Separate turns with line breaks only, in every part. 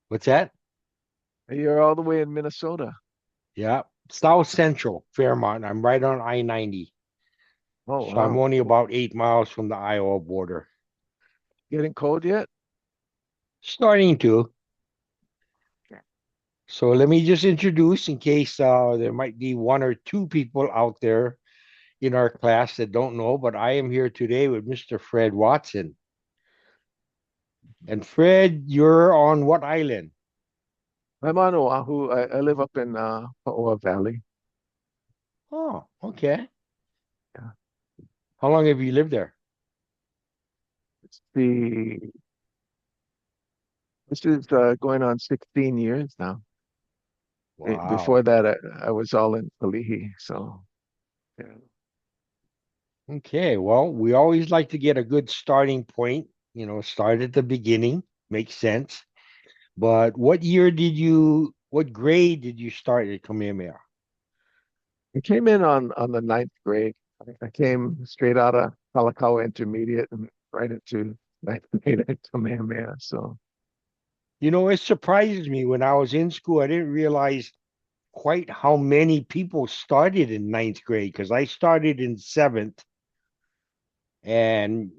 What's that?
You're all the way in Minnesota.
Yeah, South Central, Fairmont. I'm right on I-90.
Oh,
So I'm
wow.
only about 8 miles from the Iowa border.
Getting cold yet?
Starting to.
Yeah.
So let me just introduce in case there might be one or two people out there in our class that don't know, but I am here today with Mr. Fred Watson. And Fred, you're on what island?
I'm on Oahu. I live up in Paoa Valley.
Oh, okay.
Yeah.
How long have you lived there?
It's this is going on 16 years now. Before
Wow.
that, I was all in Kalihi. So, yeah.
Okay. Well, we always like to get a good starting point, start at the beginning. Makes sense. But what grade did you start at Kamehameha?
I came in on the ninth grade. I came straight out of Kalakaua Intermediate and right into ninth grade at Kamehameha. So,
It surprises me when I was in school, I didn't realize quite how many people started in ninth grade because I started in seventh. And,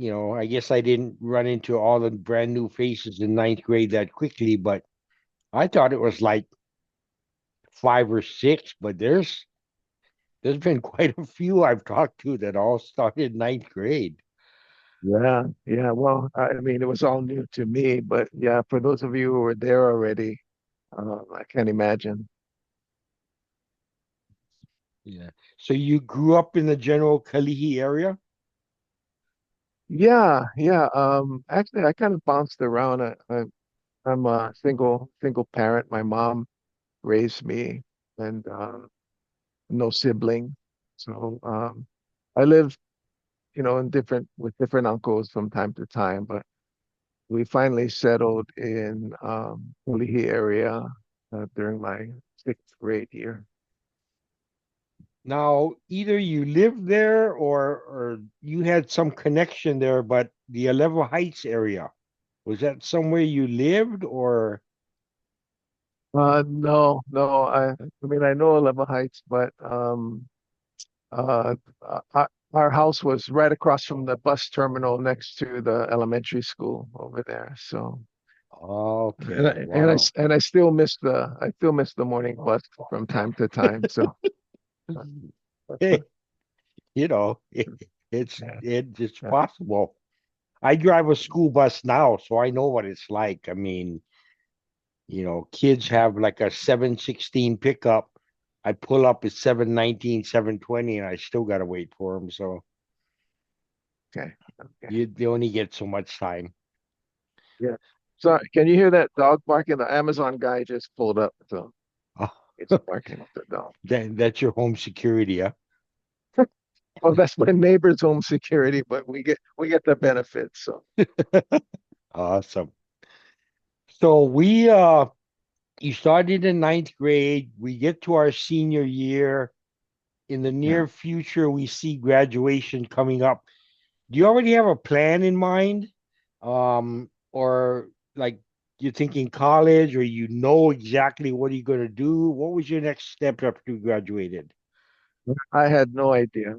I guess I didn't run into all the brand new faces in ninth grade that quickly, but I thought it was like five or six, but there's been quite a few I've talked to that all started ninth grade.
yeah, yeah. Well, I mean, it was all new to me, but yeah, for those of you who were there already, I can't imagine.
Yeah. So you grew up in the general Kalihi area?
Yeah, yeah. Actually, I kind of bounced around. I'm a single parent. My mom raised me, and no sibling. So I lived, in different with different uncles from time to time, but we finally settled in Ulihi area during my sixth grade year.
Now, either you lived there or you had some connection there, but the Alevo Heights area, was that somewhere you lived or
No, no. I mean, I know Level Heights, but uh, our house was right across from the bus terminal next to the elementary school over there. So,
okay, wow.
and I still miss the morning bus from time to time. So,
Hey, it,
yeah,
it's
yeah,
possible. I drive a school bus now, so I know what it's like. I mean, kids have like a 716 pickup. I pull up at 719, 720, and I still gotta wait for them. So
okay, okay,
they only get so much time.
yeah. So, can you hear that dog barking? The Amazon guy just pulled up, so
Oh,
it's barking at the dog.
that's your home security, huh?
Well, that's my neighbor's home security, but we get the benefits. So,
Awesome. So you started in ninth grade. We get to our senior year. In the
yeah.
near future, we see graduation coming up. Do you already have a plan in mind? Or like you're thinking college, or exactly what you're going to do? What was your next step after you graduated?
I had no idea.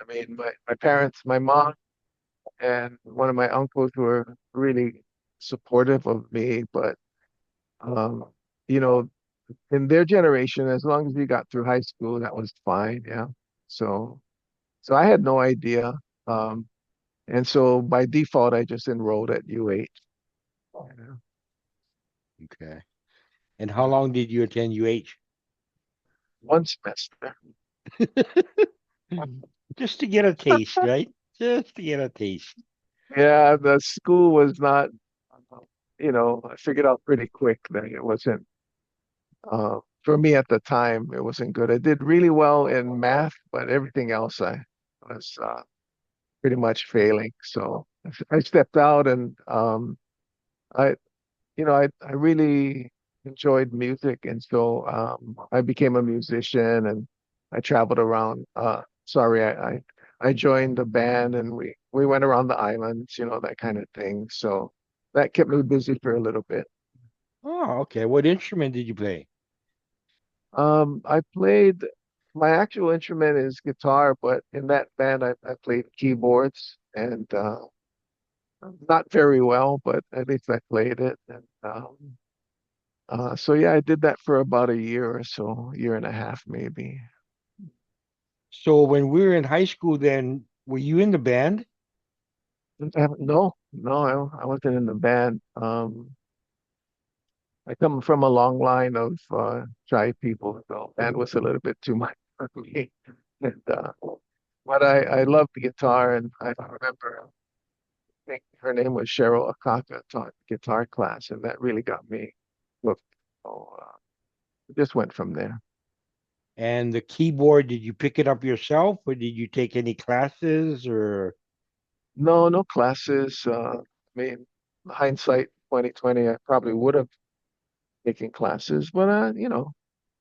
I mean, my parents, my mom, and one of my uncles were really supportive of me, but um, you know, in their generation, as long as we got through high school, that was fine. Yeah. So, so I had no idea. Um, and so by default, I just enrolled at UH. You
Okay. And how
know,
long did you attend UH?
one semester.
Just to get a taste, right? Just to get a taste.
Yeah, the school was not, I figured out pretty quick that it wasn't, for me at the time, it wasn't good. I did really well in math, but everything else I was pretty much failing. So I stepped out and I, I really enjoyed music. And so I became a musician and I traveled around. Sorry, I joined the band and we went around the islands, that kind of thing. So, that kept me busy for a little bit.
Oh, okay. What instrument did you play?
I played my actual instrument is guitar, but in that band I played keyboards and not very well, but at least I played it. And so yeah, I did that for about a year or so, year and a half maybe.
So when we were in high school, then were you in the band?
No, no, I wasn't in the band. I come from a long line of shy people, so band was a little bit too much for me. And but I loved the guitar, and I remember I think her name was Cheryl Akaka taught guitar class, and that really got me hooked. So it just went from there.
And the keyboard, did you pick it up yourself or did you take any classes or
No, no classes. I mean, hindsight 2020, I probably would have taken classes, but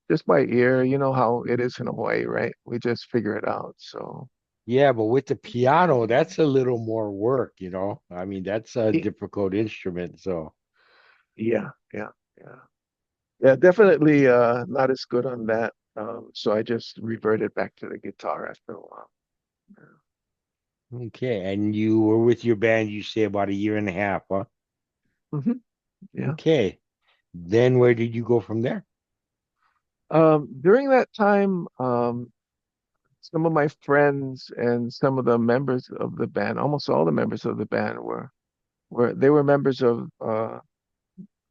just by ear, you know how it is in Hawaii, right? We just figure it out. So
yeah, but with the piano, that's a little more work, you know? I mean, that's a
y-
difficult instrument, so
yeah, yeah, yeah. Yeah, definitely not as good on that. So I just reverted back to the guitar after a while.
okay. And you were with your band, you say about a year and a half, huh?
Yeah.
Okay. Then where did you go from there?
During that time, some of my friends and some of the members of the band, almost all the members of the band were they were members of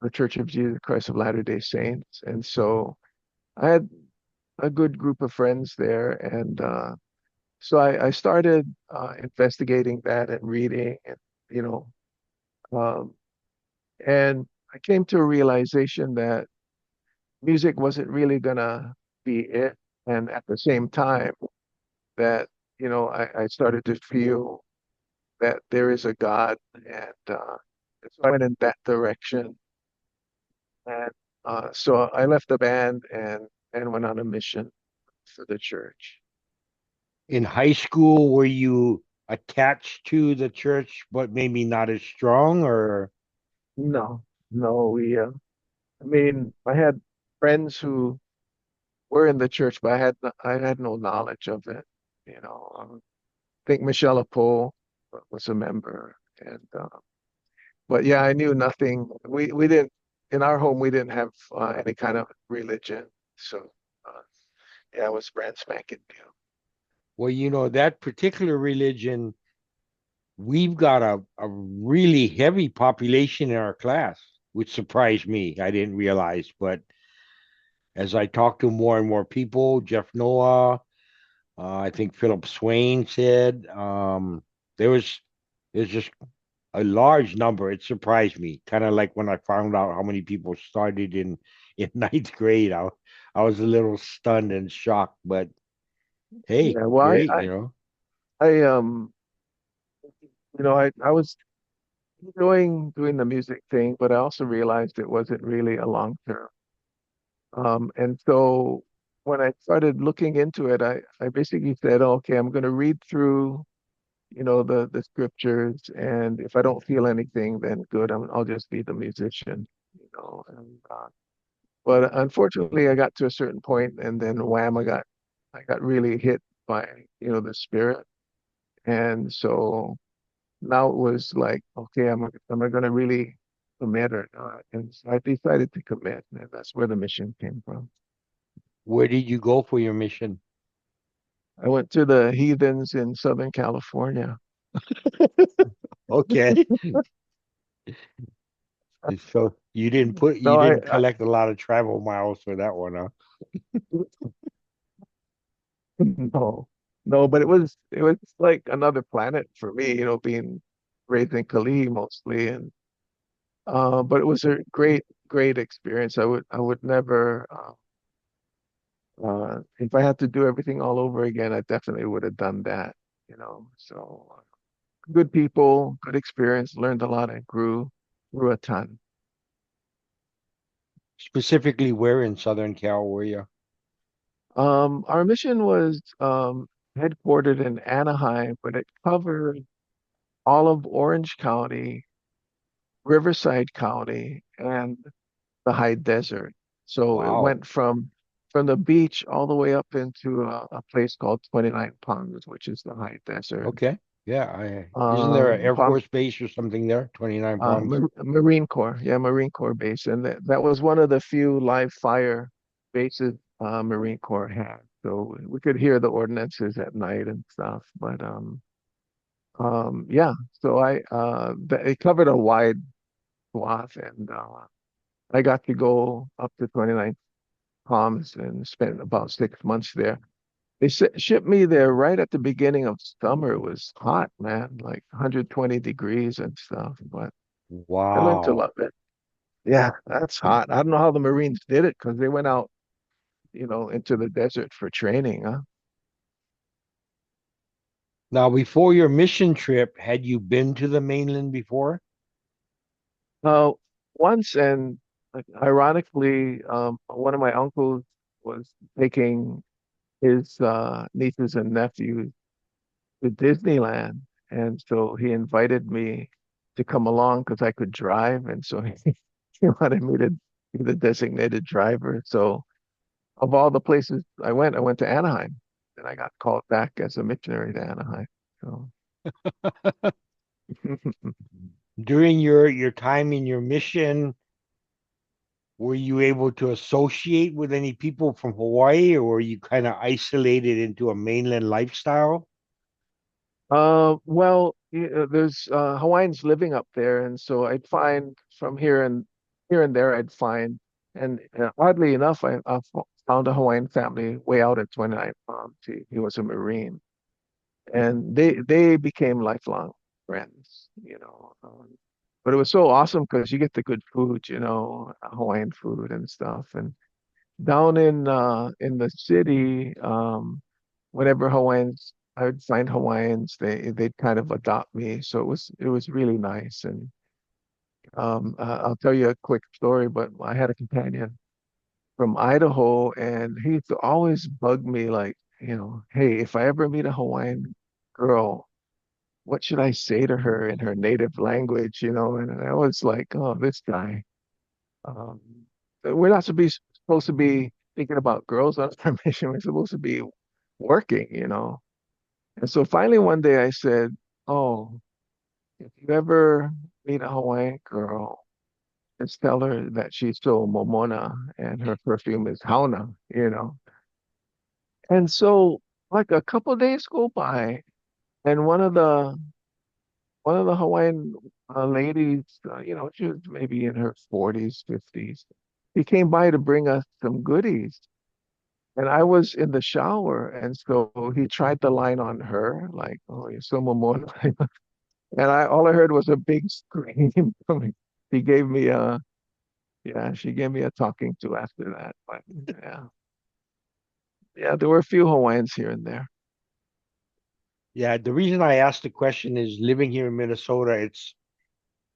the Church of Jesus Christ of Latter-day Saints, and so I had a good group of friends there, and so I started investigating that and reading, and you know, um, and I came to a realization that music wasn't really gonna be it, and at the same time that I started to feel that there is a God, and so I went in that direction. And so I left the band and went on a mission for the church.
In high school, were you attached to the church, but maybe not as strong, or
No, no, I mean, I had friends who were in the church, but I had no knowledge of it. I think Michelle Poe was a member, and but yeah, I knew nothing. We didn't in our home. We didn't have any kind of religion, so uh, yeah, I was brand spanking new.
well, that particular religion, we've got a really heavy population in our class, which surprised me. I didn't realize, but as I talked to more and more people, Jeff Noah, I think Philip Swain said, there was there's just a large number. It surprised me, kind of like when I found out how many people started in ninth grade. I was a little stunned and shocked, but hey,
Yeah, well,
great, you know.
I I was enjoying doing the music thing, but I also realized it wasn't really a long term. And so when I started looking into it, I basically said, okay, I'm going to read through, the scriptures, and if I don't feel anything, then good, I'll just be the musician, And but unfortunately, I got to a certain point, and then wham, I got really hit by, the spirit, and so now it was like, okay, am I going to really commit or not? And so I decided to commit, and that's where the mission came from.
Where did you go for your mission?
I went to the heathens in Southern California.
Okay. So you
No,
didn't collect a lot of travel miles for that one, huh?
no, no, but it was like another planet for me, being raised in Cali mostly, and but it was a great experience. I would never, if I had to do everything all over again, I definitely would have done that, So good people, good experience, learned a lot and grew a ton.
Specifically, where in Southern Cal were you?
Our mission was headquartered in Anaheim, but it covered all of Orange County, Riverside County and the high desert. So it
Wow.
went from the beach all the way up into a place called 29 Palms, which is the high desert.
Okay. Yeah. Isn't there an Air
Palm
Force base or something there? 29 Palms.
Marine Corps, yeah, Marine Corps base, and that was one of the few live fire bases Marine Corps had. So we could hear the ordnances at night and stuff. But yeah. So it covered a wide swath, and I got to go up to 29 Palms and spent about 6 months there. They shipped me there right at the beginning of summer. It was hot, man, like 120 degrees and stuff. But I learned to
Wow.
love it. Yeah, that's hot. I don't know how the Marines did it because they went out, into the desert for training, huh?
Now, before your mission trip, had you been to the mainland before?
Uh, Once, and like, ironically, one of my uncles was taking his nieces and nephews to Disneyland, and so he invited me to come along because I could drive, and so he wanted me to be the designated driver. So of all the places I went to Anaheim, and I got called back as a missionary to Anaheim. So
During your time in your mission, were you able to associate with any people from Hawaii, or were you kind of isolated into a mainland lifestyle?
well, there's Hawaiians living up there, and so I'd find from here and there I'd find, and oddly enough, found a Hawaiian family way out at 29 Palms. He was a Marine, and they became lifelong friends, but it was so awesome because you get the good food, Hawaiian food and stuff. And down in the city, whenever Hawaiians I would find Hawaiians, they'd kind of adopt me. So it was really nice. And I'll tell you a quick story, but I had a companion from Idaho, and he used to always bug me like, hey, if I ever meet a Hawaiian girl, what should I say to her in her native language, And I was like, oh, this guy. Um, we're not supposed to be thinking about girls on our mission. We're supposed to be working. And so finally one day I said, oh, if you ever meet a Hawaiian girl, just tell her that she's so momona and her perfume is hauna. And so like a couple of days go by, and one of the Hawaiian ladies, she was maybe in her 40s, 50s. She came by to bring us some goodies. And I was in the shower. And so he tried the line on her, like, oh, you're so momona. And all I heard was a big scream coming. He gave me a, yeah, she gave me a talking to after that. But yeah, yeah, there were a few Hawaiians here and there.
Yeah, the reason I asked the question is living here in Minnesota,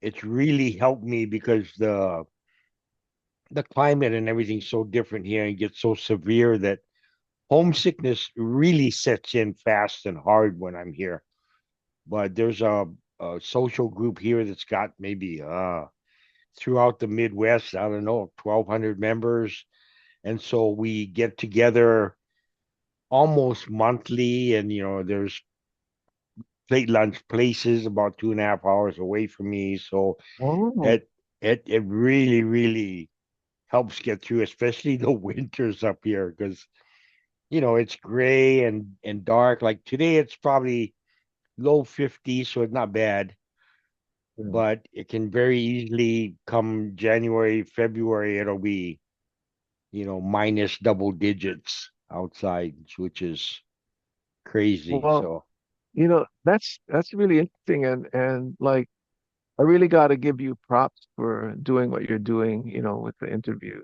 it's really helped me because the climate and everything's so different here and gets so severe that homesickness really sets in fast and hard when I'm here. But there's a social group here that's got maybe throughout the Midwest, I don't know, 1,200 members. And so we get together almost monthly, and there's plate lunch places about 2.5 hours away from me. So
Oh,
it it really, really helps get through, especially the winters up here, because it's gray and dark. Like today it's probably low 50s, so it's not bad.
yeah.
But it can very easily come January, February, it'll be, minus double digits outside, which is crazy.
Well,
So
that's really interesting, and like I really got to give you props for doing what you're doing, with the interview.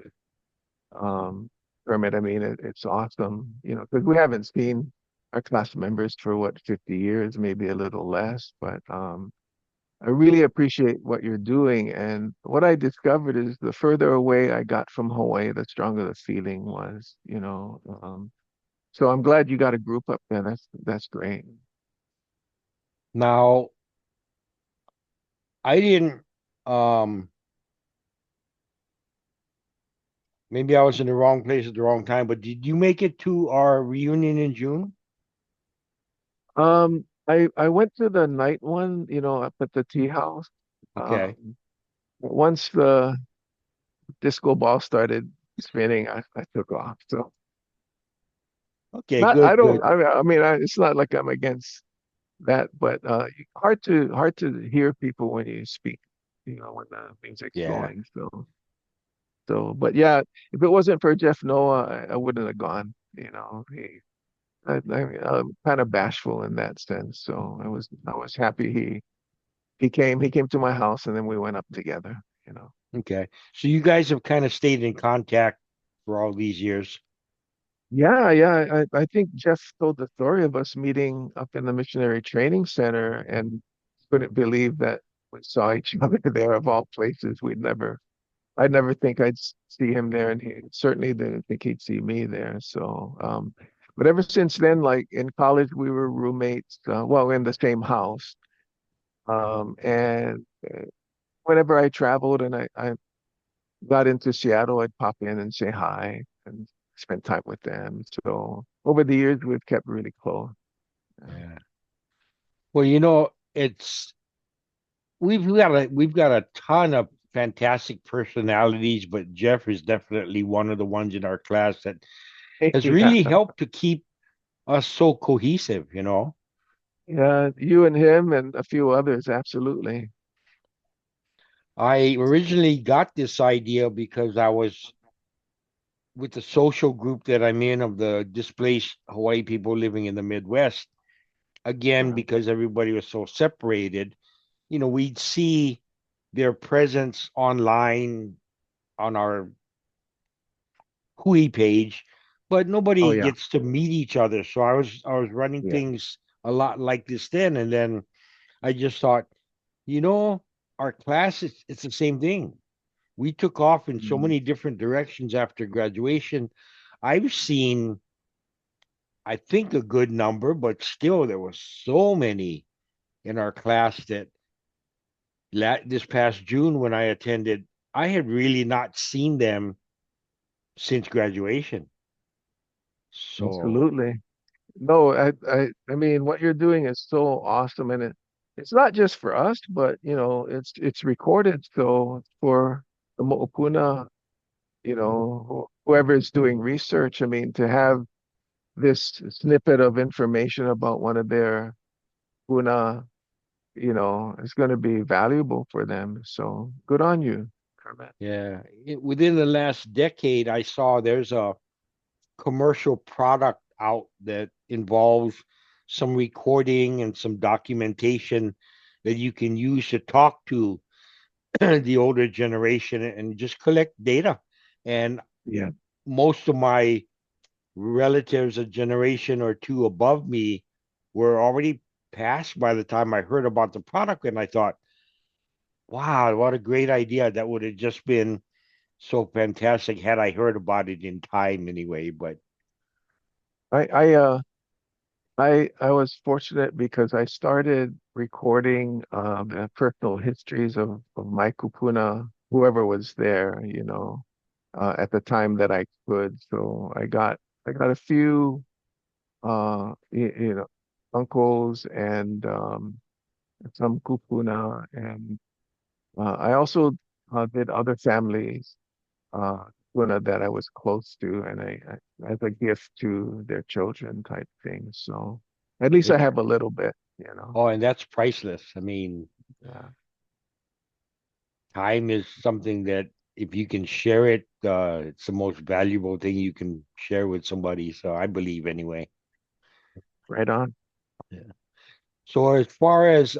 Um, Kermit, I mean, it's awesome, because we haven't seen our class members for what, 50 years, maybe a little less, but I really appreciate what you're doing. And what I discovered is the further away I got from Hawaii, the stronger the feeling was. So I'm glad you got a group up there. That's great.
now I didn't. Um, maybe I was in the wrong place at the wrong time, but did you make it to our reunion in June?
I went to the night one, up at the tea house.
Okay.
But once the disco ball started spinning, I took off. So
Okay,
not, I
good,
don't,
good.
I mean, it's not like I'm against that, but hard to hear people when you speak, when the music's
Yeah.
going. But yeah, if it wasn't for Jeff Noah, I wouldn't have gone. I'm kind of bashful in that sense. So I was happy he came to my house and then we went up together.
Okay. So you guys have kind of stayed in contact for all these years.
Yeah, yeah. I think Jeff told the story of us meeting up in the missionary training center and couldn't believe that we saw each other there of all places. I'd never think see him there, and he certainly didn't think he'd see me there. But ever since then, like in college, we were roommates, well, in the same house. And whenever I traveled and I got into Seattle, I'd pop in and say hi and spend time with them. So over the years, we've kept really close.
Yeah. Well, it's we've got a ton of fantastic personalities, but Jeff is definitely one of the ones in our class that has
Yeah,
really helped to keep us so cohesive.
yeah, you and him and a few others, absolutely.
I originally got this idea because I was with the social group that I'm in of the displaced Hawaii people living in the Midwest. Again,
Yeah.
because everybody was so separated, we'd see their presence online on our Hui page, but
Oh
nobody
yeah,
gets to meet each other. So I was running
yeah.
things a lot like this then, and then I just thought, you know, our class is it's the same thing. We took off in so
Mhm.
many different directions after graduation. I've seen, I think, a good number, but still there was so many in our class that this past June when I attended, I had really not seen them since graduation. So
Absolutely. No, I mean what you're doing is so awesome, and it's not just for us, but it's recorded. So for the Mo'opuna, whoever is doing research, I mean, to have this snippet of information about one of their Puna, is going to be valuable for them. So good on you, Kermit.
yeah, within the last decade, I saw there's a commercial product out that involves some recording and some documentation that you can use to talk to the older generation and just collect data. And
Yeah.
most of my relatives a generation or two above me were already passed by the time I heard about the product. And I thought, wow, what a great idea. That would have just been so fantastic had I heard about it in time anyway. But
I I uh I was fortunate because I started recording the personal histories of my kupuna, whoever was there, at the time that I could. So I got a few uncles and some kupuna, and I also did other families kupuna that I was close to, and as a gift to their children type thing. So at least I
it,
have a little bit.
oh, and that's priceless. I mean,
Yeah,
time is something that if you can share it, it's the most valuable thing you can share with somebody. So I believe anyway.
right on.
Yeah. So as far as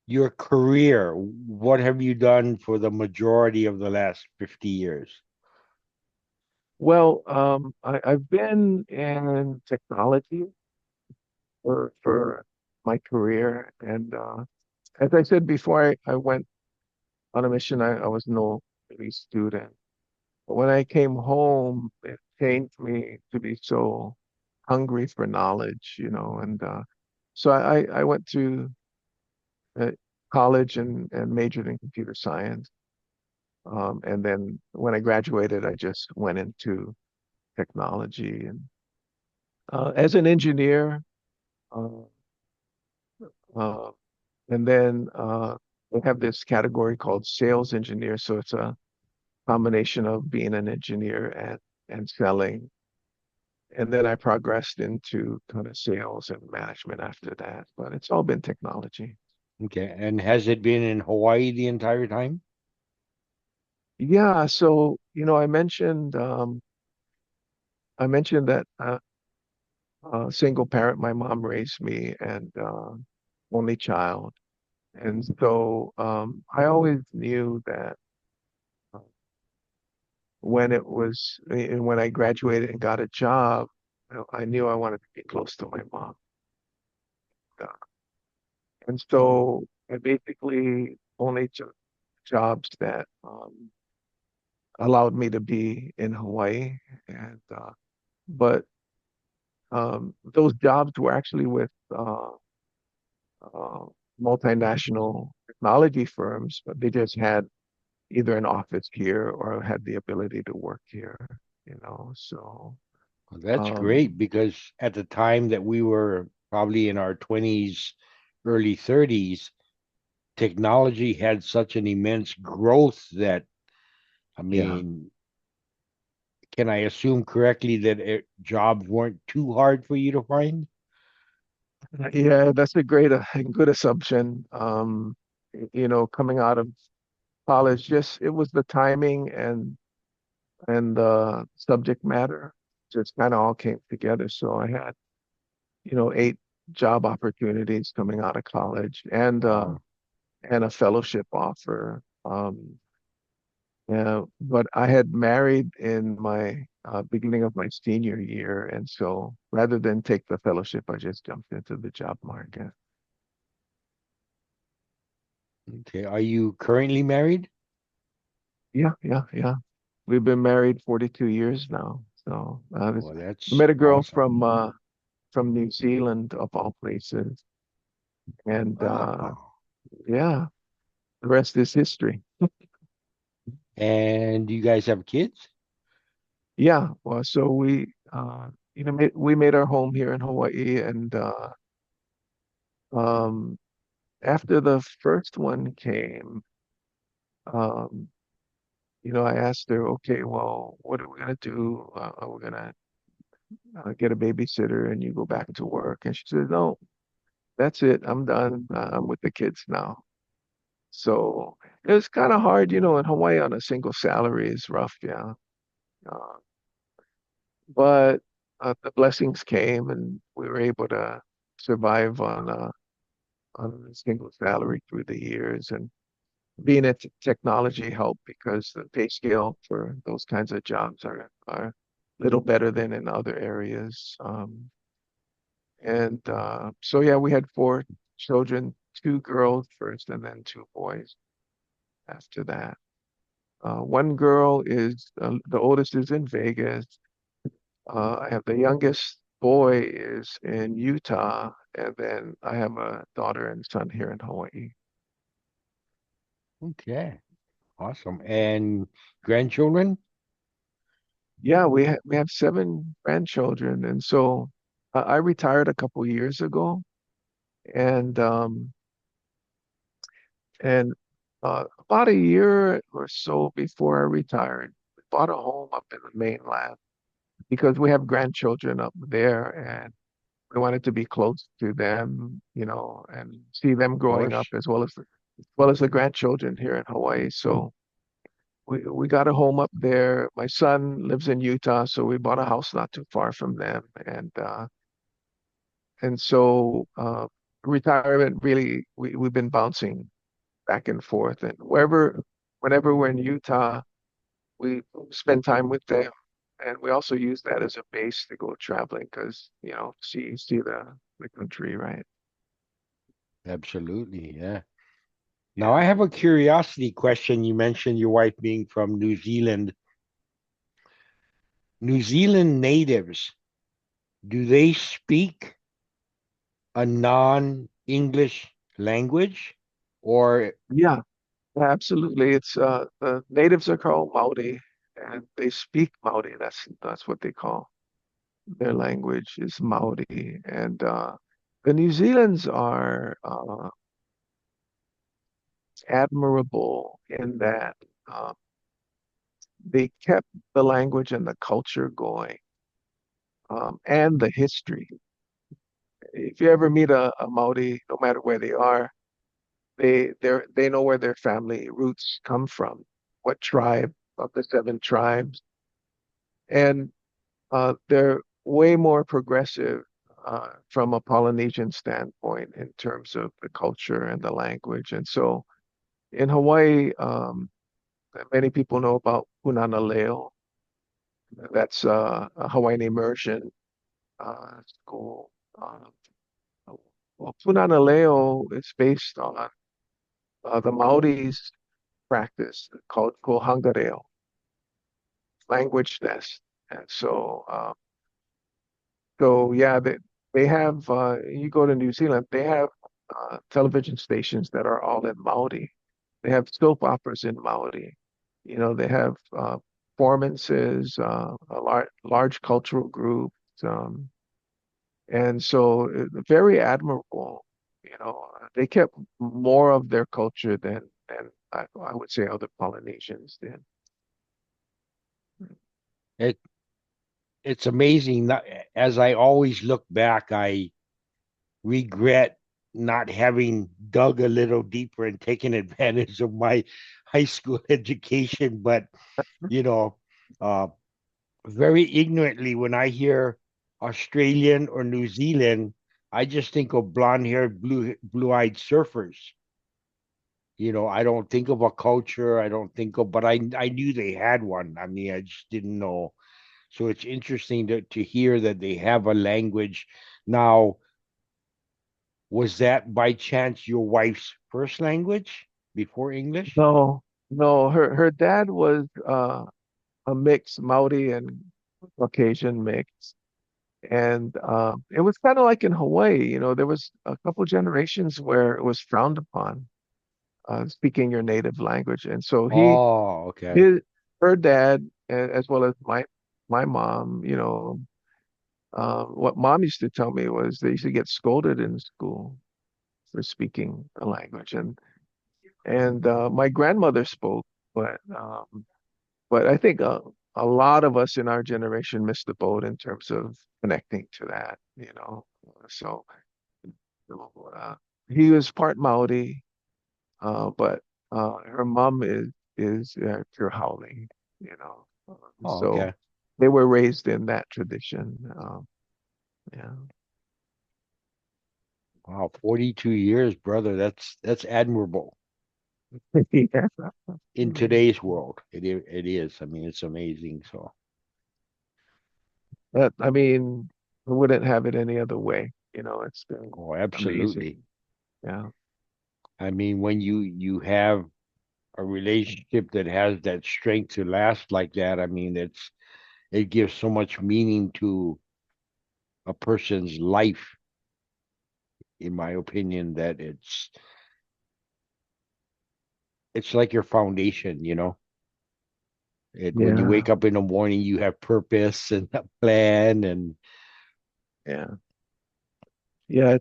your career, what have you done for the majority of the last 50 years?
Well, I've been in technology for my career, and as I said before, I went on a mission. I was no really student. But when I came home, it changed me to be so hungry for knowledge, and so I went to uh, college and majored in computer science. And then when I graduated, I just went into technology. And as an engineer, uh, uh, and then we have this category called sales engineer. So it's a combination of being an engineer and selling. And then I progressed into kind of sales and management after that. But it's all been technology.
Okay. And has it been in Hawaii the entire time?
Yeah. So, I mentioned that single parent, my mom raised me and only child. And so I always knew that uh, when I graduated and got a job, I knew I wanted to be close to my mom. Uh, And so I basically only took jobs that allowed me to be in Hawaii. And but those jobs were actually with uh, multinational technology firms, but they just had either an office here or had the ability to work here. So,
Well, that's
um,
great because at the time that we were probably in our 20s, early 30s, technology had such an immense growth that, I
yeah,
mean, can I assume correctly that jobs weren't too hard for you to find?
yeah, that's a good assumption. Coming out of college, just it was the timing and the subject matter just kind of all came together. So I had, 8 job opportunities coming out of college
Wow.
and a fellowship offer. Yeah, but I had married in my beginning of my senior year, and so rather than take the fellowship, I just jumped into the job market.
Okay. Are you currently married?
Yeah, yeah, yeah. We've been married 42 years now. So
Well,
I
that's
met a girl
awesome.
from New Zealand of all places, and
Wow.
yeah, the rest is history.
And do you guys have kids?
Yeah, well, so we made our home here in Hawaii, and um, after the first one came, um, I asked her, okay, well, what are we gonna do? Are we gonna get a babysitter and you go back to work? And she said, no, that's it. I'm done. I'm with the kids now. So it was kind of hard, in Hawaii on a single salary is rough, yeah. Uh, but the blessings came and we were able to survive on a single salary through the years. And being at technology helped because the pay scale for those kinds of jobs are a little better than in other areas. And so yeah, we had 4 children, 2 girls first, and then 2 boys after that. One girl is the oldest is in Vegas. I have the youngest boy is in Utah, and then I have a daughter and son here in Hawaii.
Okay. Awesome. And grandchildren?
Yeah, we have 7 grandchildren, and so I retired a couple years ago, and about a year or so before I retired, we bought a home up in the mainland because we have grandchildren up there, and we wanted to be close to them, and see them
Of
growing up
course.
as well as the grandchildren here in Hawaii. So we got a home up there. My son lives in Utah, so we bought a house not too far from them, and so retirement really we've been bouncing back and forth, and whenever we're in Utah, we spend time with them, and we also use that as a base to go traveling because see the country, right?
Absolutely. Yeah. Now, I
Yeah.
have a curiosity question. You mentioned your wife being from New Zealand. New Zealand natives, do they speak a non-English language? or
Yeah, absolutely. It's the natives are called Maori, and they speak Maori. That's what they call their language is Maori. And the New Zealand's are admirable in that uh, they kept the language and the culture going, and the history. If you ever meet a Maori, no matter where they are, they know where their family roots come from, what tribe of the seven tribes, and they're way more progressive from a Polynesian standpoint in terms of the culture and the language. And so in Hawaii, many people know about Punana Leo. That's a Hawaiian immersion school. Uh, well, Punana Leo is based on the Maoris practice called Kohangareo, language nest. And so yeah, they have you go to New Zealand, they have television stations that are all in Maori. They have soap operas in Maori. You know, they have performances, a large cultural groups, and so very admirable. You know, they kept more of their culture than I would say other Polynesians did.
it it's amazing. As I always look back, I regret not having dug a little deeper and taken advantage of my high school education. But you know, uh, very ignorantly, when I hear Australian or New Zealand, I just think of blonde-haired, blue-eyed surfers. I don't think of a culture. I don't think of, but I knew they had one. I mean, I just didn't know. So it's interesting to hear that they have a language. Now, was that by chance your wife's first language before English?
No, no, her dad was a mix, Maori and Caucasian mix. And it was kind of like in Hawaii, you know, there was a couple generations where it was frowned upon speaking your native language. And so
Oh, okay.
his, her dad, as well as my mom, you know, what mom used to tell me was they used to get scolded in school for speaking the language. And my grandmother spoke, but I think a lot of us in our generation missed the boat in terms of connecting to that, you know. So uh, he was part Maori, but her mom is pure howling, you know.
Oh,
So
okay.
they were raised in that tradition. Yeah.
Wow, 42 years, brother. That's admirable
Yeah.
in today's world. It is. I mean, it's amazing. So,
That, I mean, I wouldn't have it any other way. You know, it's been
oh, absolutely.
amazing. Yeah.
I mean, when you have a relationship that has that strength to last like that, I mean, it gives so much meaning to a person's life, in my opinion, that it's like your foundation. When you
Yeah.
wake up in the morning, you have purpose and a plan and
Yeah. Yeah.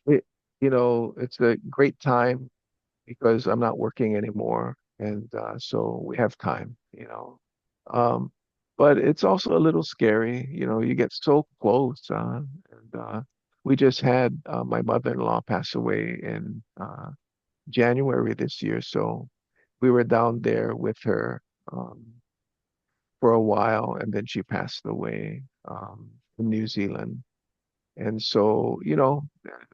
It, you know, it's a great time because I'm not working anymore. And so we have time, you know. Um, but it's also a little scary, you know, you get so close. And we just had my mother-in-law pass away in January this year. So we were down there with her for a while, and then she passed away in New Zealand. And so, you know,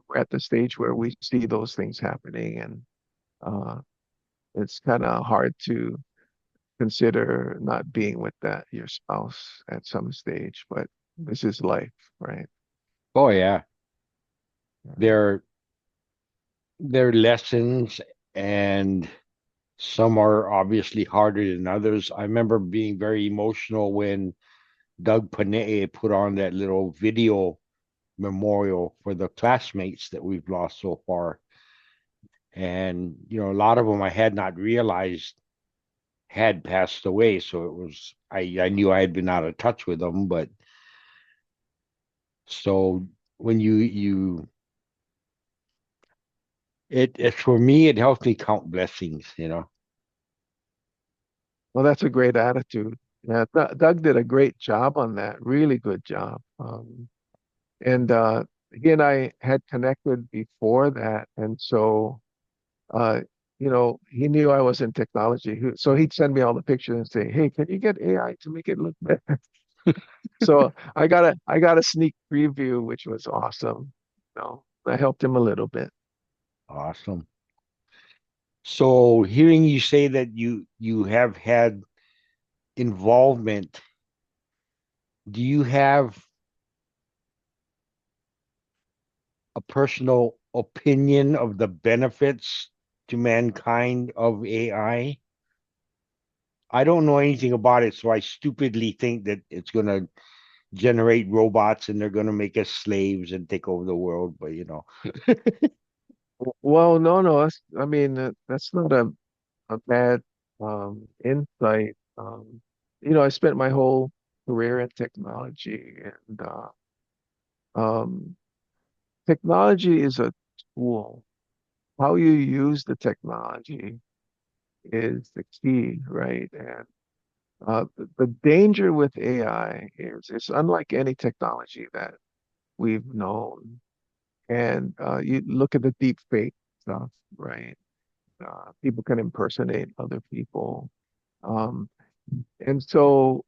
we're at the stage where we see those things happening, and uh, it's kind of hard to consider not being with that your spouse at some stage, but this is life, right?
oh yeah,
Yeah.
there there are lessons, and some are obviously harder than others. I remember being very emotional when Doug Panee put on that little video memorial for the classmates that we've lost so far. and a lot of them I had not realized had passed away. So it was I knew I had been out of touch with them, but so when you it for me it helps me count blessings.
Well, that's a great attitude. Yeah, Doug did a great job on that. Really good job. And he and I had connected before that, and so uh, he knew I was in technology. So he'd send me all the pictures and say, "Hey, can you get AI to make it look better?" So I got a sneak preview, which was awesome. I helped him a little bit.
Awesome. So hearing you say that you have had involvement, do you have a personal opinion of the benefits to mankind of AI? I don't know anything about it, so I stupidly think that it's going to generate robots and they're going to make us slaves and take over the world. But.
Well, no, no, I mean that's not a bad insight. I spent my whole career in technology, and um, technology is a tool. How you use the technology is the key, right? And the danger with AI is it's unlike any technology that we've known. And you look at the deep fake stuff, right? People can impersonate other people. Um, and so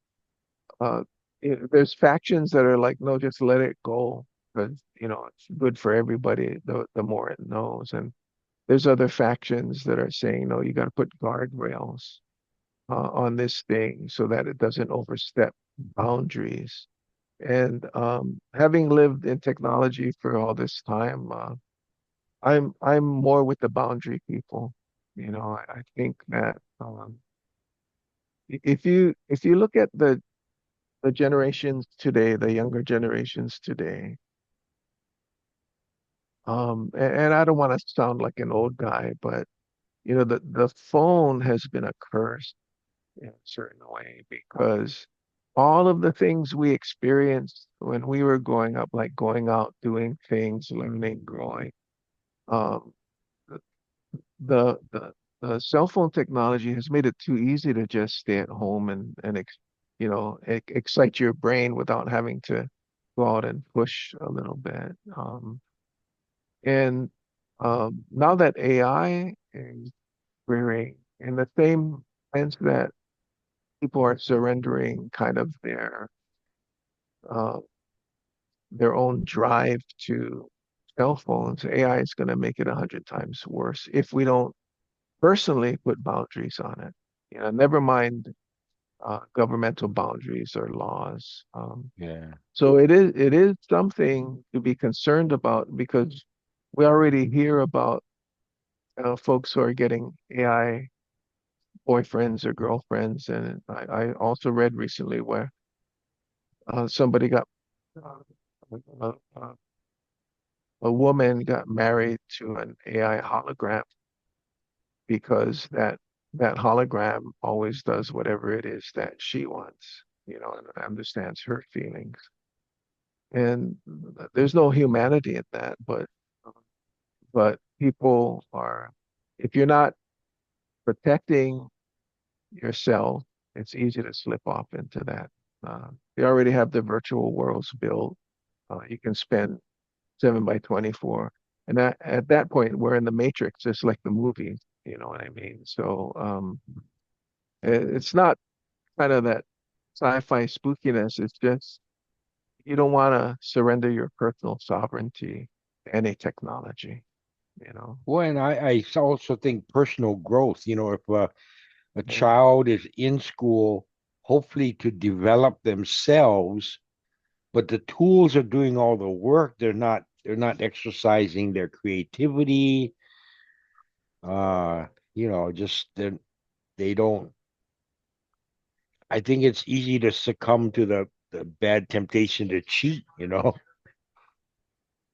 uh, there's factions that are like, no, just let it go because, it's good for everybody, the more it knows. And there's other factions that are saying, no, you got to put guardrails on this thing so that it doesn't overstep boundaries. And having lived in technology for all this time, I'm more with the boundary people. I think that if you look at the generations today, the younger generations today, and I don't want to sound like an old guy, but the phone has been a curse in a certain way because all of the things we experienced when we were growing up, like going out, doing things, learning, growing, um, the the the cell phone technology has made it too easy to just stay at home and excite your brain without having to go out and push a little bit. And now that AI is rearing in the same sense that people are surrendering kind of uh, their own drive to cell phones, AI is going to make it 100 times worse if we don't personally put boundaries on it. Never mind governmental boundaries or laws.
Yeah.
So it is something to be concerned about because we already hear about folks who are getting AI boyfriends or girlfriends, and I also read recently where somebody got uh, a, a a woman got married to an AI hologram because that hologram always does whatever it is that she wants, and understands her feelings. And there's no humanity in that, but people are, if you're not protecting yourself, it's easy to slip off into that. They already have the virtual worlds built. You can spend 7 by 24. And at that point, we're in the matrix, just like the movie. You know what I mean? So it's not kind of that sci-fi spookiness. It's just you don't want to surrender your personal sovereignty to any technology.
Well, and I also think personal growth, if a
Yeah.
child is in school, hopefully to develop themselves, but the tools are doing all the work. They're not exercising their creativity. Uh, just they don't. I think it's easy to succumb to the bad temptation to cheat.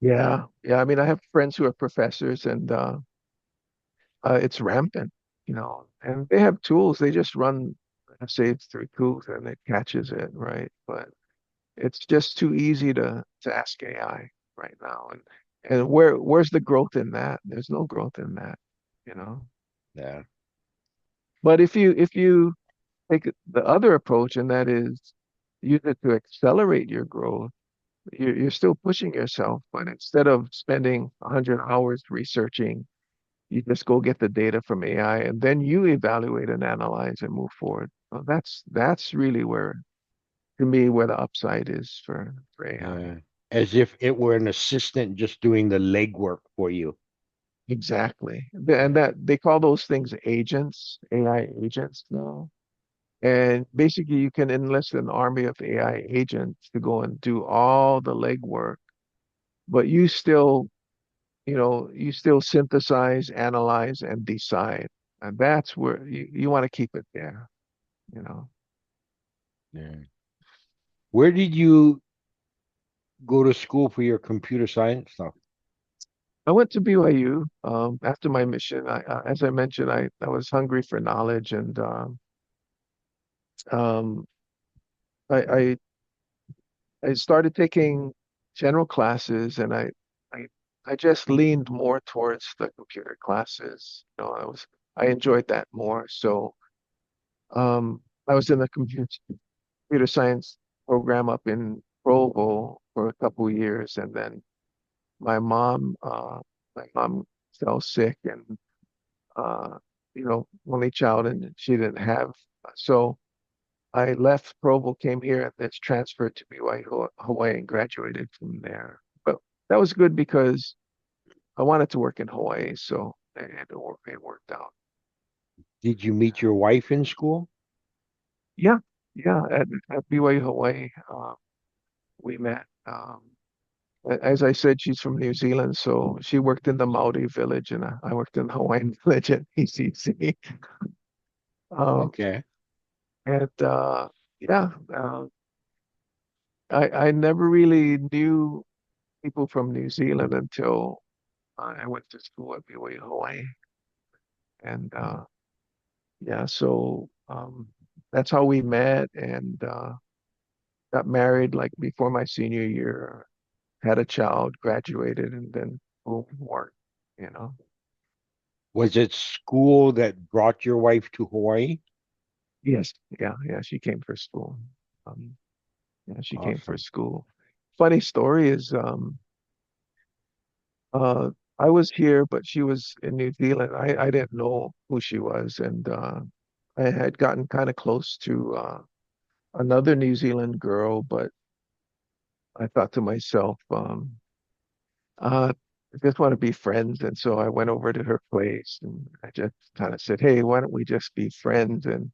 Yeah. Yeah. I mean, I have friends who are professors, and it's rampant, you know, and they have tools. They just run, say it's Bluetooth and it catches it, right? But it's just too easy to ask AI right now. And where's the growth in that? There's no growth in that, you know.
Yeah.
But if you take the other approach, and that is use it to accelerate your growth, you're still pushing yourself, but instead of spending 100 hours researching, you just go get the data from AI and then you evaluate and analyze and move forward. Well, that's really where, to me, where the upside is for AI.
As if it were an assistant just doing the legwork for you.
Exactly. And that they call those things agents, AI agents now. And basically you can enlist an army of AI agents to go and do all the legwork, but you still, you still synthesize, analyze, and decide. And that's where you want to keep it there, you know.
Yeah. Where did you go to school for your computer science stuff?
I went to BYU after my mission. As I mentioned, I was hungry for knowledge, and um, I, I I started taking general classes, and I I just leaned more towards the computer classes. I enjoyed that more. So I was in the computer science program up in Provo for a couple of years, and then my mom uh, my mom fell sick, and uh, only child, and she didn't have. So I left Provo, came here, and then transferred to BYU Hawaii and graduated from there. But that was good because I wanted to work in Hawaii, so it worked out.
Did you meet your wife in school?
Yeah, yeah, at BYU Hawaii, we met. As I said, she's from New Zealand, so she worked in the Maori village, and I worked in the Hawaiian village at PCC. Um,
Okay.
and yeah, I never really knew people from New Zealand until I went to school at BYU Hawaii, and yeah, so that's how we met, and got married like before my senior year, had a child, graduated, and then boom, work, you know.
Was it school that brought your wife to Hawaii?
Yes, yeah, yeah, she came for school. Um, yeah, she came for
Awesome.
school. Funny story is, uh, I was here, but she was in New Zealand. I didn't know who she was, and I had gotten kind of close to another New Zealand girl, but I thought to myself, I just want to be friends. And so I went over to her place and I just kind of said, hey, why don't we just be friends? And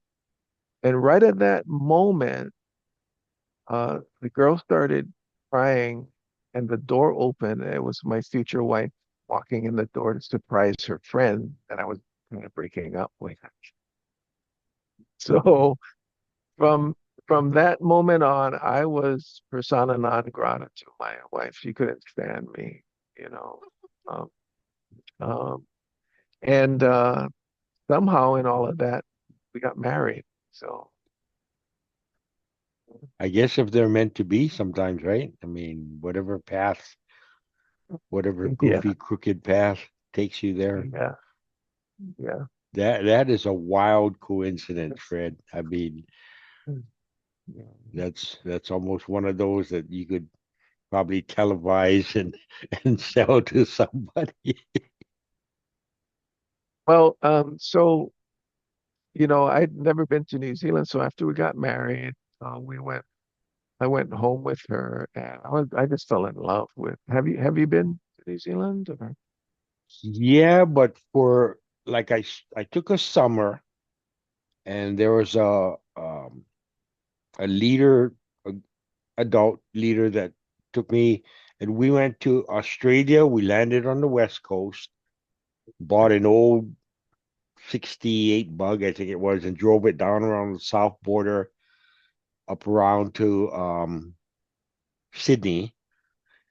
right at that moment, the girl started crying and the door opened. It was my future wife walking in the door to surprise her friend that I was kind of breaking up with. So from from that moment on, I was persona non grata to my wife. She couldn't stand me, you know. Um, um, and somehow in all of that, we got married. So
I guess if they're meant to be sometimes, right? I mean, whatever path, whatever
yeah,
goofy, crooked path takes you there.
yeah, yeah.
That is a wild coincidence, Fred. I mean, that's almost one of those that you could probably televise and and sell to somebody.
Well, so I'd never been to New Zealand, so after we got married, we went. I went home with her, and I just fell in love with. Have you been to New Zealand? Or?
Yeah, but for like I took a summer and there was a leader, a adult leader that took me and we went to Australia. We landed on the West Coast, bought an old 68 bug, I think it was, and drove it down around the south border up around to Sydney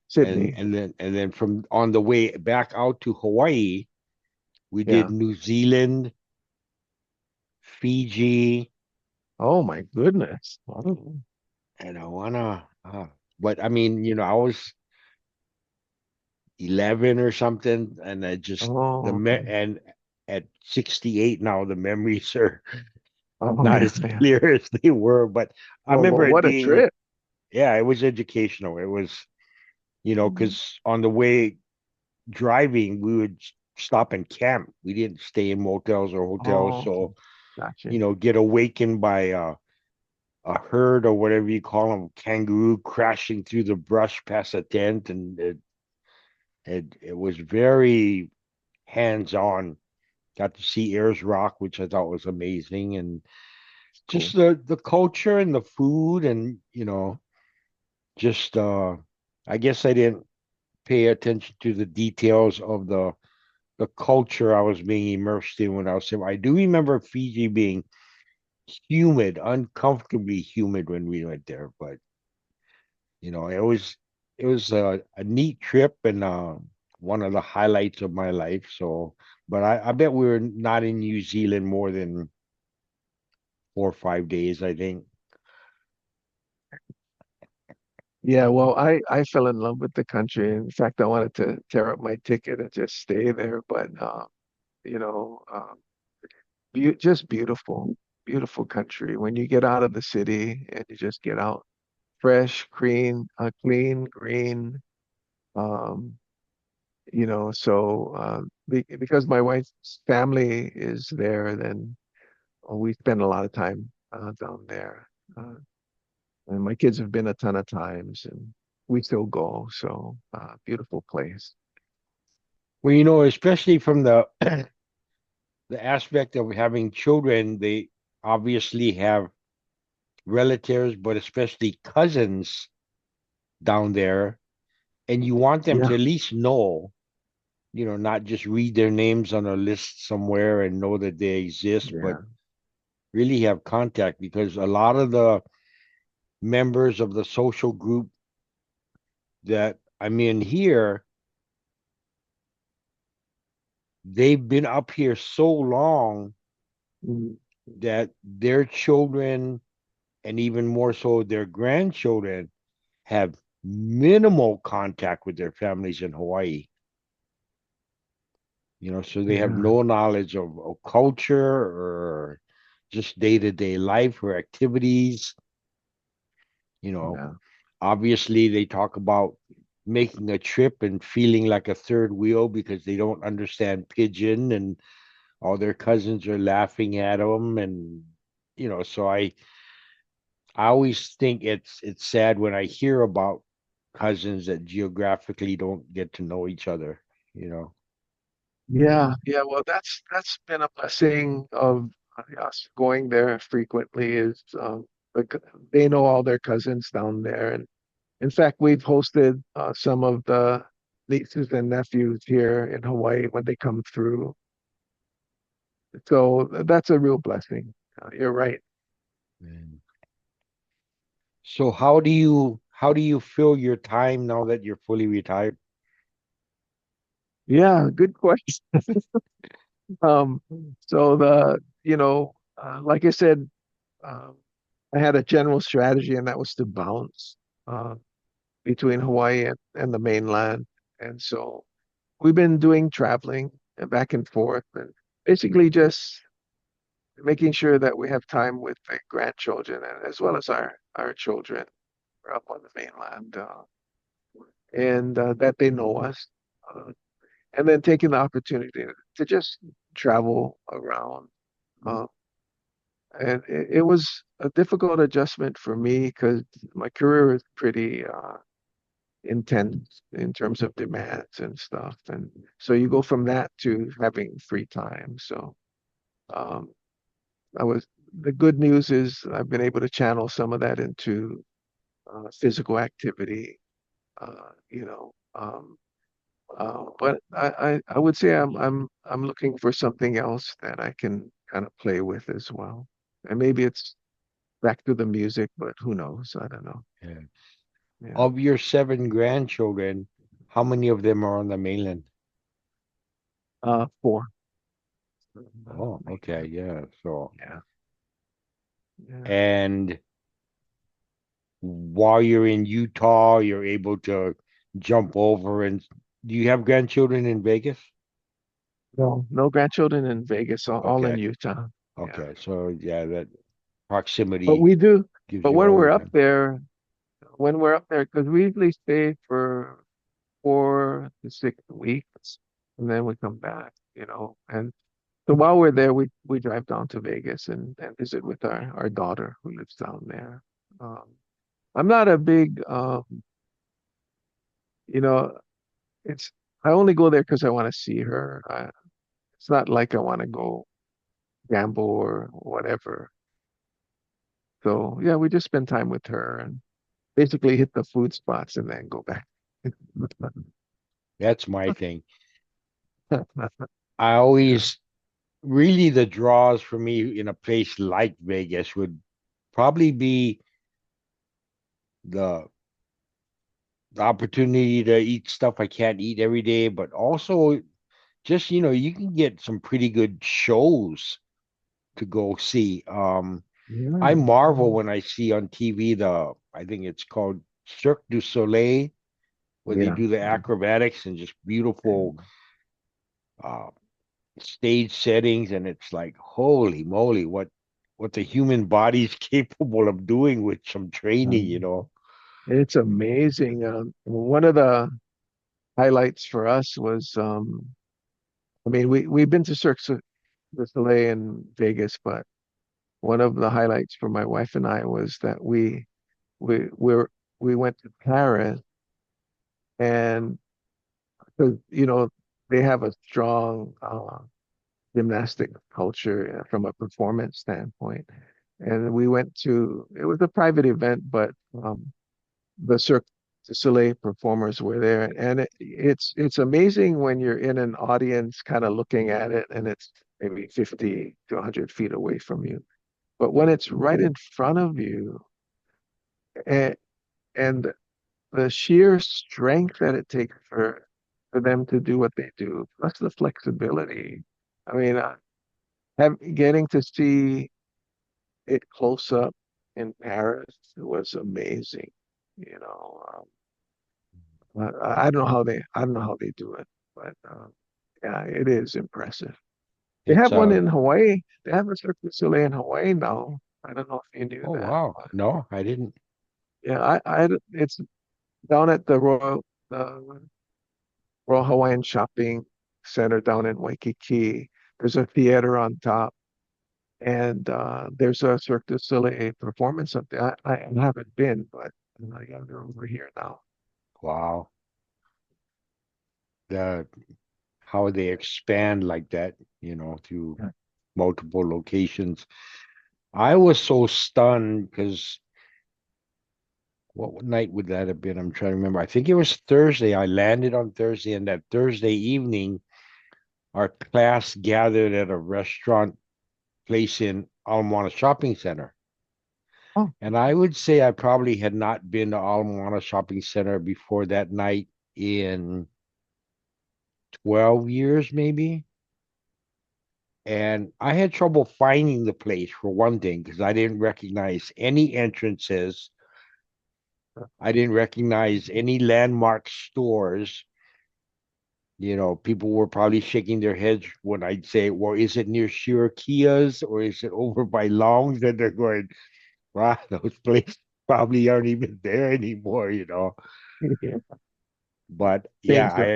Sydney.
and then from on the way back out to Hawaii, We did
Yeah.
New Zealand, Fiji,
Oh my goodness. Oh,
and I wanna. But I mean, I was 11 or something, and I just the
oh,
me
okay.
and at 68 now, the memories are
Oh
not
yeah,
as
yeah.
clear as they were. But I
Oh,
remember
well,
it
what a
being,
trip.
yeah, it was educational. It was,
Mhm.
because on the way driving, we would stop and camp. We didn't stay in motels or hotels.
Oh, okay.
So,
Gotcha.
get awakened by a herd or whatever you call them, kangaroo crashing through the brush past a tent. And it was very hands on. Got to see Ayers Rock, which I thought was amazing. And just
Cool.
the culture and the food and, just I guess I didn't pay attention to the details of the culture I was being immersed in when I was there. I do remember Fiji being humid, uncomfortably humid when we went there, but it was a neat trip and one of the highlights of my life. So, but I bet we were not in New Zealand more than 4 or 5 days, I think.
Yeah, well, I fell in love with the country. In fact, I wanted to tear up my ticket and just stay there, but you know, be just beautiful, beautiful country. When you get out of the city and you just get out fresh, clean, green. Um, because my wife's family is there, then we spend a lot of time down there. Uh, and my kids have been a ton of times, and we still go. So, beautiful place.
Well, especially from the aspect of having children, they obviously have relatives, but especially cousins down there, and you want them to
Yeah,
at least know, not just read their names on a list somewhere and know that they exist, but
yeah,
really have contact, because a lot of the members of the social group that I'm in here, they've been up here so long
mm,
that their children, and even more so their grandchildren, have minimal contact with their families in Hawaii. So they have
yeah,
no knowledge of culture or just day-to-day life or activities. You know,
yeah,
Obviously they talk about making a trip and feeling like a third wheel because they don't understand pidgin, and all their cousins are laughing at them. And so I always think it's sad when I hear about cousins that geographically don't get to know each other, you know.
yeah, yeah. Well, that's been a blessing of us going there frequently. Is they know all their cousins down there, and in fact, we've hosted some of the nieces and nephews here in Hawaii when they come through. So that's a real blessing. You're right.
And so how do you fill your time now that you're fully retired?
Yeah, good question. Um, so like I said, um, I had a general strategy, and that was to bounce uh, between Hawaii and the mainland. And so we've been doing traveling and back and forth, and basically just making sure that we have time with the grandchildren and as well as our children are up on the mainland, and that they know us, uh, and then taking the opportunity to just travel around. Uh, and it was a difficult adjustment for me because my career is pretty intense in terms of demands and stuff, and so you go from that to having free time. So um, I was the good news is I've been able to channel some of that into physical activity. Uh, you know, um, but I would say I'm looking for something else that I can kind of play with as well. And maybe it's back to the music, but who knows? I don't know.
Yeah.
Yeah.
Of your 7 grandchildren, how many of them are on the mainland?
Four.
Oh, okay,
Yeah,
yeah. So,
yeah, yeah.
and while you're in Utah, you're able to jump over and do you have grandchildren in Vegas?
No, no grandchildren in Vegas, all in
Okay,
Utah. Yeah.
okay. So yeah, that
But
proximity
we do,
gives
but
you all
when
your
we're up
time.
there, because we usually stay for 4 to 6 weeks and then we come back, and so while we're there, we drive down to Vegas and visit with our daughter who lives down there. Um, I'm not a big, you know, it's I only go there because I want to see her. It's not like I want to go gamble or whatever. So yeah, we just spend time with her and basically hit the food spots and then go back.
That's my thing. I always really the draws for me in a place like Vegas would probably be the the opportunity to eat stuff I can't eat every day, but also just you can get some pretty good shows to go see. I
Yeah,
marvel when I see on TV I think it's called Cirque du Soleil, where they
yeah,
do the
yeah.
acrobatics and just beautiful uh, stage settings, and it's like, holy moly, what the human body's capable of doing with some training,
Um, it's amazing. One of the highlights for us was, I mean, we've been to du Soleil in Vegas, but one of the highlights for my wife and I was that we we're, we went to Paris and because they have a strong gymnastic culture from a performance standpoint, and we went to it was a private event, but the Cirque du Soleil performers were there, and it's amazing when you're in an audience, kind of looking at it, and it's maybe 50 to 100 feet away from you. But when it's right in front of you, and and the sheer strength that it takes for them to do what they do, plus the flexibility. I mean, getting to see it close up in Paris was amazing. You know, I don't know I don't know how they do it, but yeah, it is impressive. They
it's
have one in Hawaii. They have a Cirque du Soleil in Hawaii now. I don't know if you knew
oh
that,
wow,
but
no, I didn't.
yeah, it's down at the Royal Hawaiian Shopping Center down in Waikiki. There's a theater on top, and there's a Cirque du Soleil performance up there. I haven't been, but yeah, they're over here now.
Wow, the how they expand like that, through
Yeah.
multiple locations. I was so stunned because what night would that have been? I'm trying to remember. I think it was Thursday. I landed on Thursday, and that Thursday evening, our class gathered at a restaurant place in Ala Shopping Center.
Oh,
And I would say I probably had not been to Ala Shopping Center before that night in 12 years, maybe. And I had trouble finding the place for one thing, because I didn't recognize any entrances. I didn't recognize any landmark stores. People were probably shaking their heads when I'd say, well, is it near Shirakia's or is it over by Long's? And they're going, wow, those places probably aren't even there anymore.
yeah.
But yeah,
Things are.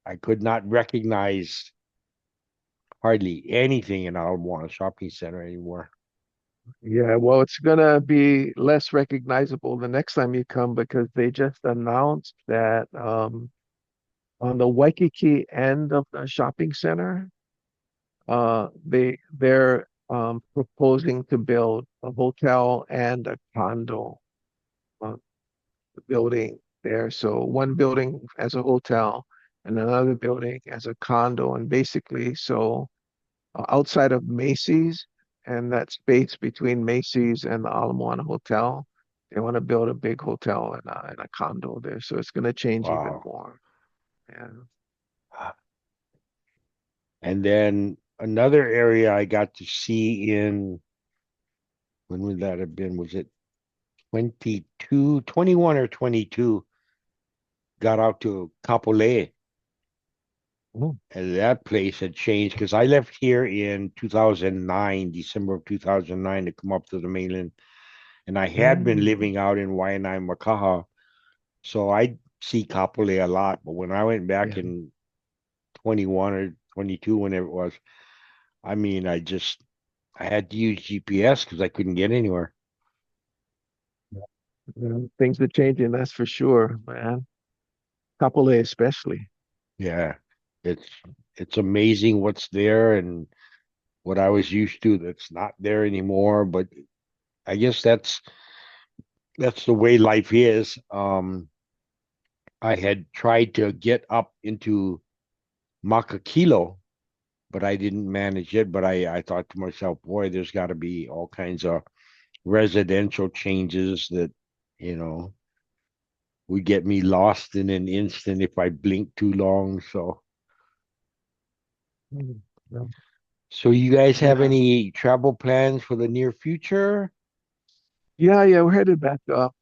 I could not recognize hardly anything in Ala Shopping Center anymore.
Yeah, well, it's gonna be less recognizable the next time you come because they just announced that on the Waikiki end of the shopping center, they're proposing to build a hotel and a condo uh, building there. So one building as a hotel and another building as a condo, and basically, so outside of Macy's and that space between Macy's and the Ala Moana Hotel, they want to build a big hotel and a condo there. So it's going to change even
Wow.
more. And
And then another area I got to see in, when would that have been? Was it 22, 21 or 22? Got out to Kapolei,
Oh,
and that place had changed because I left here in 2009, December of 2009, to come up to the mainland, and I had been
mm,
living out in Waianae, Makaha, so I see Kapolei a lot. But when I went back
yeah.
in 21 or 22, whenever it was, I mean, I had to use GPS because I couldn't get anywhere.
Yeah, things are changing, that's for sure, man. Kapolei especially.
Yeah, it's it's amazing what's there and what I was used to that's not there anymore. But I guess that's the way life is. I had tried to get up into Makakilo, but I didn't manage it. But I thought to myself, boy, there's got to be all kinds of residential changes that, you know, would get me lost in an instant if I blink too long.
Mm, yeah.
So you guys have
Yeah.
any travel plans for the near future?
Yeah, we're headed back up.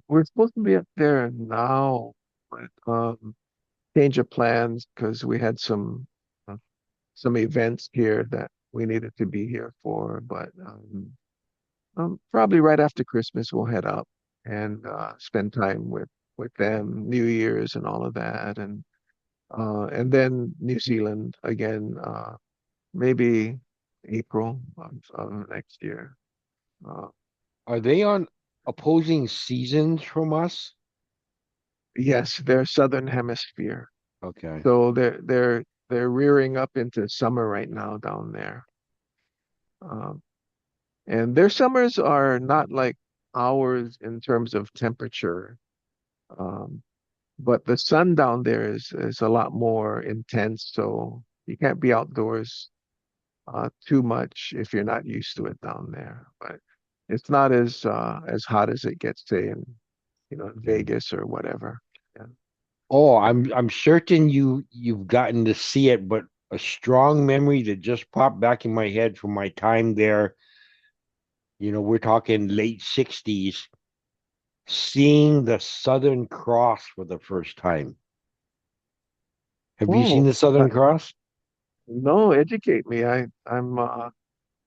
We're supposed to be up there now, but change of plans because we had uh, some events here that we needed to be here for. But probably right after Christmas we'll head up and spend time with them, New Year's and all of that, and then New Zealand again, maybe April of next year. Uh,
Are they on opposing seasons from us?
yes, they're Southern Hemisphere.
Okay.
So they're rearing up into summer right now down there. Um, and their summers are not like ours in terms of temperature. Um, but the sun down there is a lot more intense, so you can't be outdoors too much if you're not used to it down there. But it's not as hot as it gets, say, in
Yeah.
Vegas or whatever. Yeah.
Oh, I'm certain you've gotten to see it, but a strong memory that just popped back in my head from my time there, we're talking late 60s, seeing the Southern Cross for the first time. Have you seen
Oh,
the Southern Cross?
no, educate me. I'm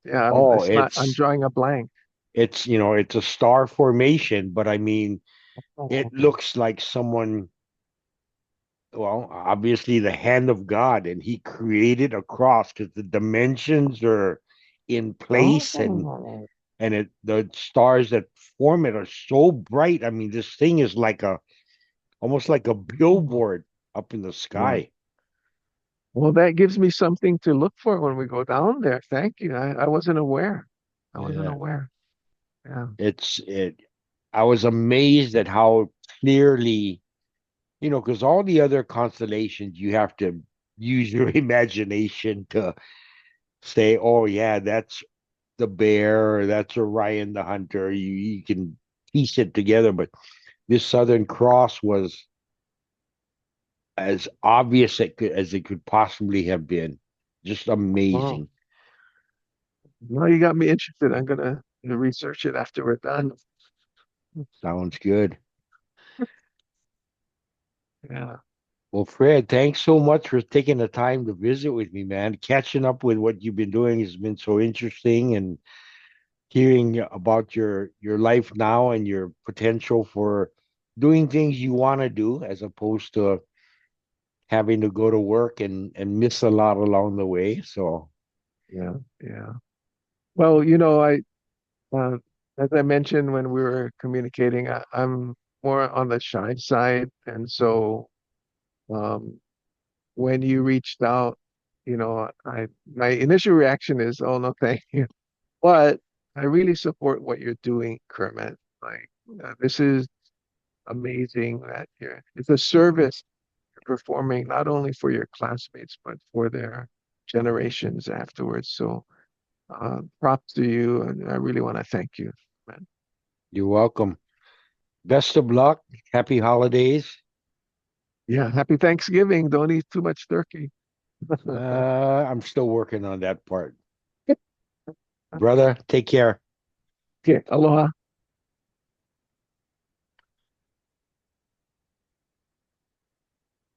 yeah,
Oh,
it's not. I'm drawing a blank.
it's a star formation, but I mean,
Oh,
it
okay.
looks like someone, well, obviously the hand of God, and he created a cross because the dimensions are in place, and
Oh,
the stars that form it are so bright. I mean, this thing is almost like a
oh,
billboard up in the
yeah.
sky.
Well, that gives me something to look for when we go down there. Thank you. I wasn't aware. I wasn't
Yeah.
aware. Yeah.
It's it I was amazed at how clearly, because all the other constellations you have to use your imagination to say, oh yeah, that's the bear, or that's Orion the hunter. You can piece it together, but this Southern Cross was as obvious as it could possibly have been. Just
Wow.
amazing.
Now you got me interested. I'm gonna research it after we're done.
Sounds good.
Yeah.
Well, Fred, thanks so much for taking the time to visit with me, man. Catching up with what you've been doing has been so interesting, and hearing about your life now and your potential for doing things you want to do as opposed to having to go to work and miss a lot along the way. So
Yeah. Yeah. Well, uh, as I mentioned when we were communicating, I'm more on the shy side, and so um, when you reached out, I my initial reaction is, "Oh no, thank you." But I really support what you're doing, Kermit. Like this is amazing that it's a service you're performing not only for your classmates but for their generations afterwards. So props to you, and I really want to thank you, man.
you're welcome. Best of luck. Happy holidays.
Yeah, happy Thanksgiving. Don't eat too much turkey.
I'm still working on that part. Brother, take care.
Okay, aloha.